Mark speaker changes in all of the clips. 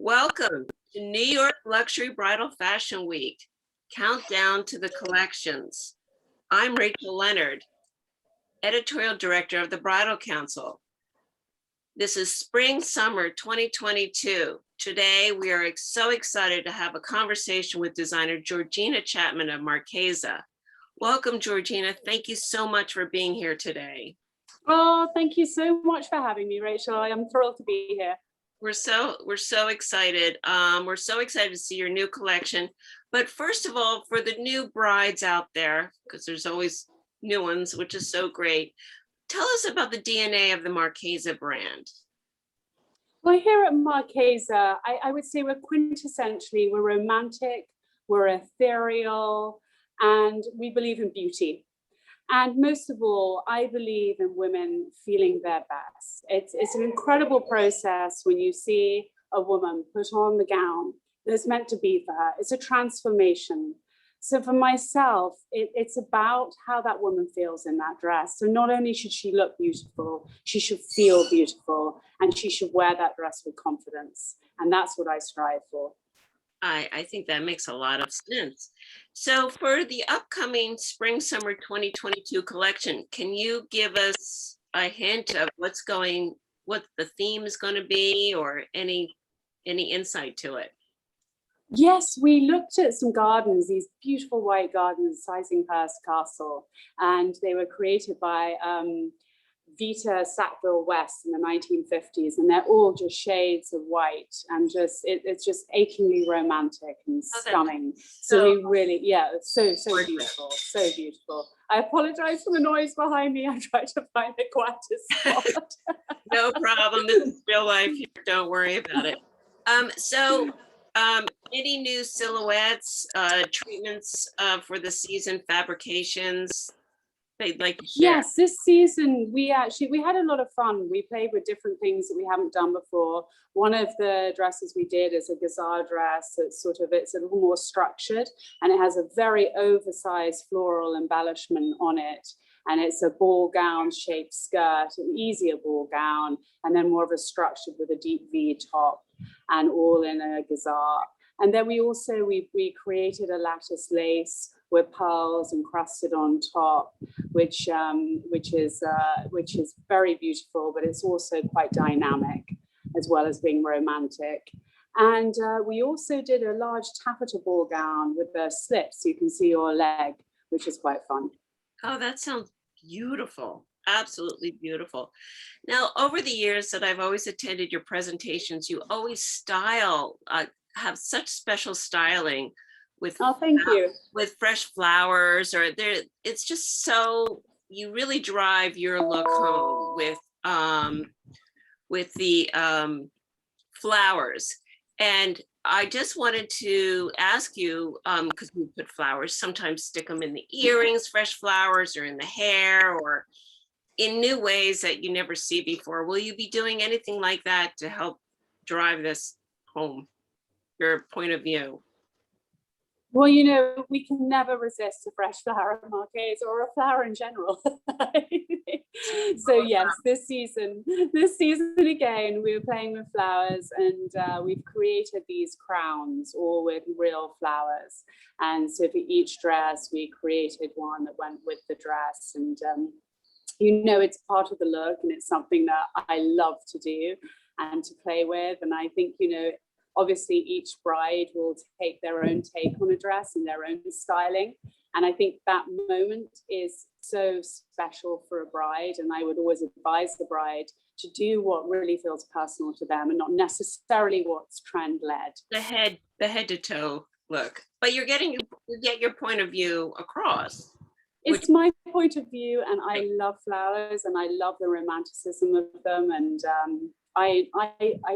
Speaker 1: Welcome to New York Luxury Bridal Fashion Week, Countdown to the Collections. I'm Rachel Leonard, Editorial Director of the Bridal Council. This is Spring Summer 2022. Today, we are so excited to have a conversation with designer Georgina Chapman of Marchesa. Welcome, Georgina. Thank you so much for being here today.
Speaker 2: Oh, thank you so much for having me, Rachel. I am thrilled to be here.
Speaker 1: We're so excited. We're so excited to see your new collection. But first of all, for the new brides out there, because there's always new ones, which is so great, tell us about the DNA of the Marchesa brand.
Speaker 2: Well, here at Marchesa, I would say we're quintessentially, we're romantic, we're ethereal, and we believe in beauty. And most of all, I believe in women feeling their best. It's an incredible process when you see a woman put on the gown that's meant to be for her. It's a transformation. So for myself, it's about how that woman feels in that dress. So not only should she look beautiful, she should feel beautiful, and she should wear that dress with confidence. And that's what I strive for.
Speaker 1: I think that makes a lot of sense. So for the upcoming Spring Summer 2022 collection, can you give us a hint of what the theme is going to be, or any insight to it?
Speaker 2: Yes, we looked at some gardens, these beautiful white gardens, Sizing-Hurst Castle, and they were created by Vita Sackville-West in the 1950s, and they're all just shades of white, and it's just achingly romantic and stunning. So we really, it's so beautiful, so beautiful. I apologize for the noise behind me. I tried to find the quietest spot.
Speaker 1: No problem. This is real life here. Don't worry about it. Any new silhouettes, treatments for the season, fabrications they'd like to share?
Speaker 2: Yes, this season we had a lot of fun. We played with different things that we haven't done before. One of the dresses we did is a gazelle dress. It's a little more structured, and it has a very oversized floral embellishment on it. And it's a ball gown shaped skirt, an easier ball gown, and then more of a structured with a deep V top, and all in a gazelle. And then we created a lattice lace with pearls encrusted on top, which is very beautiful, but it's also quite dynamic as well as being romantic. And we also did a large taffeta ball gown with the slips, so you can see your leg, which is quite fun.
Speaker 1: Oh, that sounds beautiful. Absolutely beautiful. Now, over the years that I've always attended your presentations, you always have such special styling with,
Speaker 2: thank you,
Speaker 1: with fresh flowers, or it's just so, you really drive your look home with the flowers. And I just wanted to ask you, because we put flowers, sometimes stick them in the earrings, fresh flowers, or in the hair, or in new ways that you never see before. Will you be doing anything like that to help drive this home, your point of view?
Speaker 2: Well, we can never resist a fresh flower at Marchesa, or a flower in general. So yes, this season again, we were playing with flowers, and we've created these crowns all with real flowers. And so for each dress, we created one that went with the dress. And it's part of the look, and it's something that I love to do and to play with. And I think, obviously each bride will take their own take on a dress and their own styling. And I think that moment is so special for a bride. And I would always advise the bride to do what really feels personal to them, and not necessarily what's trend led.
Speaker 1: The head to toe look, but you get your point of view across.
Speaker 2: It's my point of view, and I love flowers, and I love the romanticism of them, and I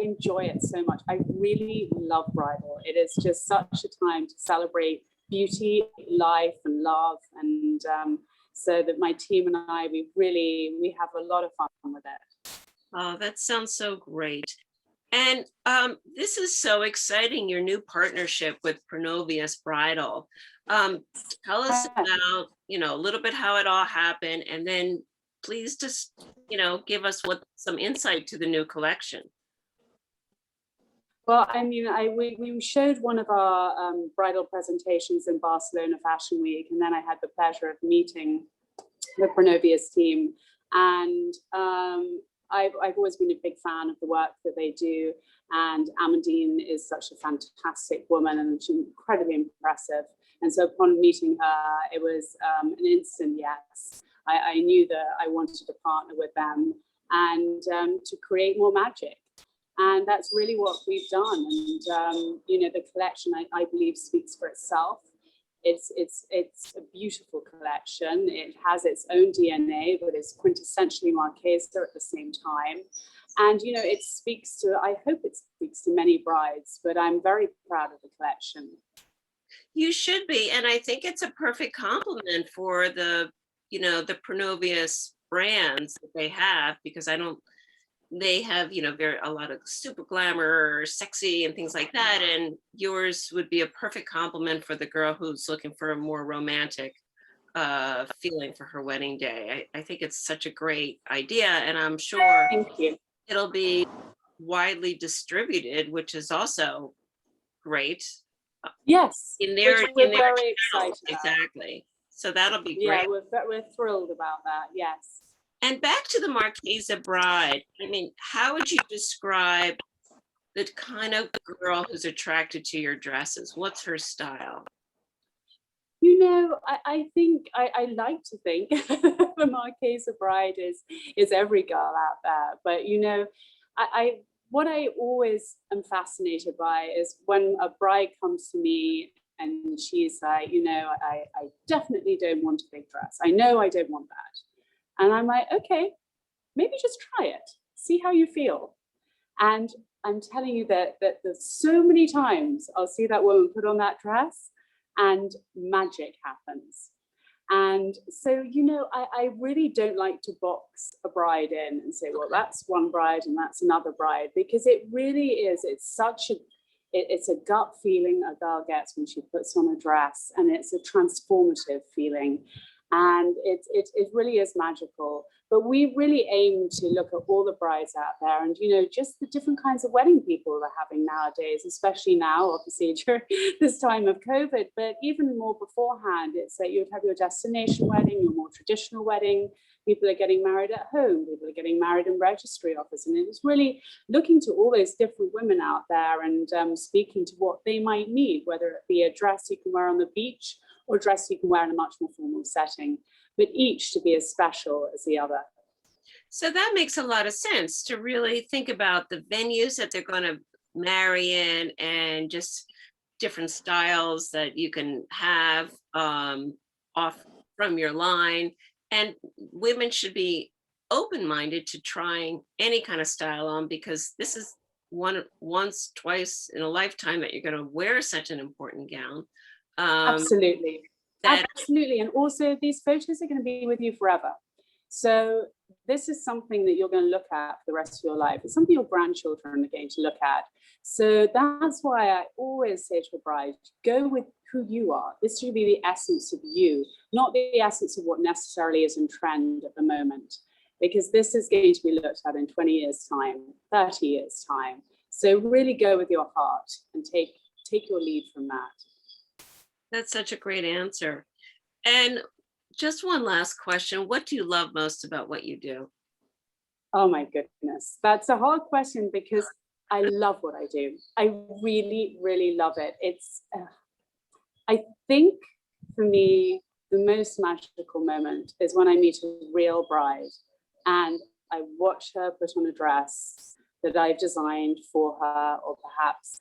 Speaker 2: enjoy it so much. I really love bridal. It is just such a time to celebrate beauty, life, and love, and so that my team and I, we have a lot of fun with it.
Speaker 1: Oh, that sounds so great. And this is so exciting, your new partnership with Pronovias Bridal. Tell us about, a little bit how it all happened, and then please just, give us some insight to the new collection.
Speaker 2: Well, I mean, we showed one of our bridal presentations in Barcelona Fashion Week, and then I had the pleasure of meeting the Pronovias team, and I've always been a big fan of the work that they do, and Amandine is such a fantastic woman and she's incredibly impressive. And so upon meeting her, it was an instant yes. I knew that I wanted to partner with them and to create more magic. And that's really what we've done. And, you know, the collection, I believe, speaks for itself. It's a beautiful collection. It has its own DNA, but it's quintessentially Marquesa at the same time. And, you know, it speaks to, I hope it speaks to many brides, but I'm very proud of the collection.
Speaker 1: You should be. And I think it's a perfect compliment for the, you know, the Pronovias brands that they have, because they have, you know, a lot of super glamour, sexy and things like that. And yours would be a perfect compliment for the girl who's looking for a more romantic feeling for her wedding day. I think it's such a great idea, and I'm sure
Speaker 2: Thank you.
Speaker 1: it'll be widely distributed, which is also great.
Speaker 2: Yes,
Speaker 1: We're
Speaker 2: very excited about.
Speaker 1: Exactly. So that'll be great.
Speaker 2: Yeah, we're thrilled about that. Yes.
Speaker 1: And back to the Marquisa Bride. I mean, how would you describe the kind of girl who's attracted to your dresses? What's her style?
Speaker 2: You know, I think I like to think the Marquisa Bride is every girl out there. But you know, what I always am fascinated by is when a bride comes to me and she's like, you know, I definitely don't want a big dress. I know I don't want that. And I'm like, okay, maybe just try it. See how you feel. And I'm telling you that there's so many times I'll see that woman put on that dress and magic happens. And so, you know, I really don't like to box a bride in and say, well, that's one bride and that's another bride, because it really is, it's a gut feeling a girl gets when she puts on a dress, and it's a transformative feeling. And it really is magical. But we really aim to look at all the brides out there, and, you know, just the different kinds of wedding people they're having nowadays, especially now, obviously, during this time of COVID, but even more beforehand. It's that you'd have your destination wedding, your more traditional wedding. People are getting married at home. People are getting married in registry office. And it was really looking to all those different women out there and speaking to what they might need, whether it be a dress you can wear on the beach or a dress you can wear in a much more formal setting, but each to be as special as the other.
Speaker 1: So that makes a lot of sense, to really think about the venues that they're going to marry in, and just different styles that you can have off from your line. And women should be open-minded to trying any kind of style on, because this is once, twice in a lifetime that you're going to wear such an important gown.
Speaker 2: Absolutely. Absolutely. And also, these photos are going to be with you forever. So this is something that you're going to look at for the rest of your life. It's something your grandchildren are going to look at. So that's why I always say to a bride, go with who you are. This should be the essence of you, not the essence of what necessarily is in trend at the moment, because this is going to be looked at in 20 years' time, 30 years' time. So really go with your heart and take your lead from that.
Speaker 1: That's such a great answer. And just one last question. What do you love most about what you do?
Speaker 2: Oh my goodness. That's a hard question, because I love what I do. I really, really love it. It's, I think for me, the most magical moment is when I meet a real bride and I watch her put on a dress that I've designed for her, or perhaps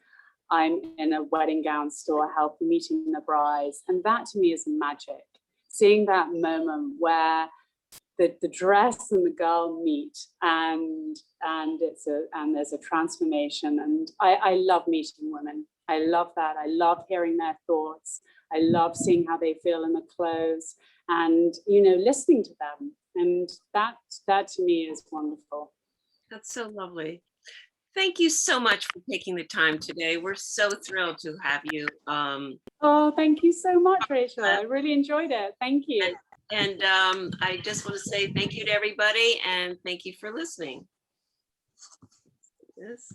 Speaker 2: I'm in a wedding gown store helping meeting the brides. And that to me is magic. Seeing that moment where the dress and the girl meet, and there's a transformation. And I love meeting women. I love that. I love hearing their thoughts. I love seeing how they feel in the clothes, and, you know, listening to them. And that to me is wonderful.
Speaker 1: That's so lovely. Thank you so much for taking the time today. We're so thrilled to have you.
Speaker 2: Oh, thank you so much, Rachel. I really enjoyed it. Thank you.
Speaker 1: And I just want to say thank you to everybody, and thank you for listening. Yes.